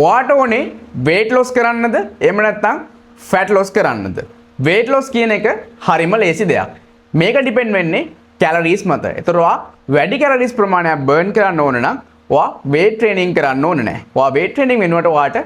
ඔයාට ඕනේ weight loss කරන්නද එහෙම නැත්නම් fat loss කරන්නද? weight loss කියන එක හරිම ලේසි දෙයක්. මේක depend වෙන්නේ calories මත. ඒතර ඔයා වැඩි calories ප්‍රමාණයක් burn කරන්න ඕන නම් ඔයා weight training කරන්න ඕන නැහැ. ඔයා weight training වෙනුවට ඔයාට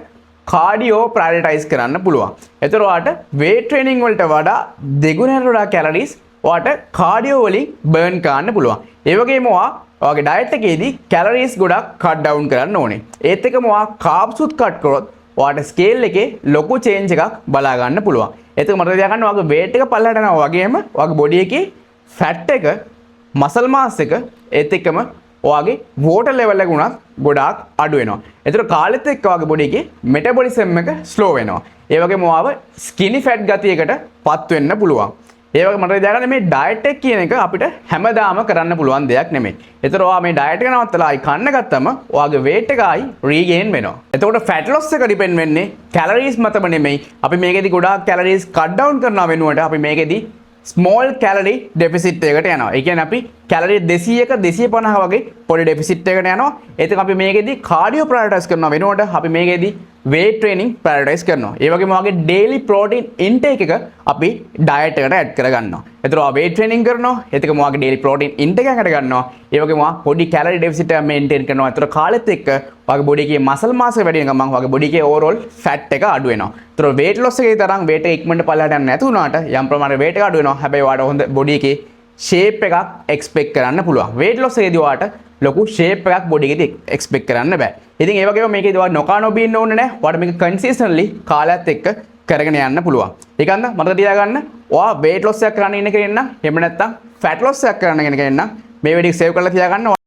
cardio prioritize කරන්න පුළුවන්. ඒතර ඔයාට weight training වලට වඩා දෙගුණකට වඩා calories ඔයාට cardio වලින් burn කරන්න පුළුවන්. ඒ වගේම ඔයාගේ diet එකේදී calories ගොඩක් cut down කරන්න ඕනේ. ඒත් එක්කම ඔයා carbs උත් cut කරොත් ඔයාට scale එකේ ලොකු change එකක් බලා ගන්න පුළුවන්. ඒක මතක තියාගන්න ඔයාගේ weight එක පල්ලයට යනවා වගේම ඔයාගේ body එකේ fat එක muscle mass එක ඒත් එක්කම ඔයාගේ water level එක උනත් ගොඩාක් අඩු වෙනවා. ඒතර කාලෙත් එක්ක ඔයාගේ body එකේ metabolism එක slow වෙනවා. ඒ වගේම ඔයාව skinny fat ගතියකට පත් වෙන්න පුළුවන්. ඒ වගේ මතක තියාගන්න මේ diet එක කියන එක අපිට හැමදාම කරන්න පුළුවන් දෙයක් නෙමෙයි. ඒතර ඔයා මේ diet එක නවත්තලා ආයි කන්න ගත්තම ඔයාගේ weight එක ආයි regain වෙනවා. එතකොට fat loss එක depend වෙන්නේ calories මතම නෙමෙයි. අපි මේකෙදි ගොඩාක් calories cut down කරනවා වෙනුවට අපි මේකෙදි small calorie deficit එකකට යනවා. ඒ කියන්නේ අපි calorie 200ක 250 වගේ පොඩි deficit එකකට යනවා. ඒක අපි මේකෙදි cardio prioritize කරනවා වෙනුවට අපි මේකෙදි weight training prioritize කරනවා. ඒ වගේම ඔයාගේ daily protein intake එක අපි diet එකට add කරගන්නවා. ඒතර ඔයා weight training කරනවා. ඒකම ඔයාගේ daily protein intake එකකට ගන්නවා. ඒ වගේම ඔයා පොඩි calorie deficit එක maintain කරනවා. ඒතර කාලෙත් එක්ක ඔයාගේ body එකේ muscle mass එක වැඩි වෙනකම් ඔයාගේ body එකේ overall fat එක අඩු වෙනවා. ඒතර weight loss එකේ තරම් weight එක ඉක්මනට පල්ලයට යන්නේ නැති වුණාට යම් ප්‍රමාණයක weight එක අඩු වෙනවා. හැබැයි ඔයාට හොඳ body එකේ shape එකක් expect කරන්න පුළුවන්. weight loss එකේදී ඔයාට ලොකු shape එකක් body එකේදී expect කරන්න බෑ. ඉතින් ඒ වගේම මේකේදී ඔයා නොකා නොබී ඉන්න ඕනේ නැහැ. ඔයාට මේක consistently කාලයත් එක්ක කරගෙන යන්න පුළුවන්. ඒකන්ද මතක තියාගන්න ඔයා weight loss එකක් කරන්න ඉන්න කෙනෙක් නම් එහෙම නැත්නම් fat loss එකක් කරන්න ඉන්න කෙනෙක් නම් මේ වීඩියෝ සේව් කරලා තියාගන්න.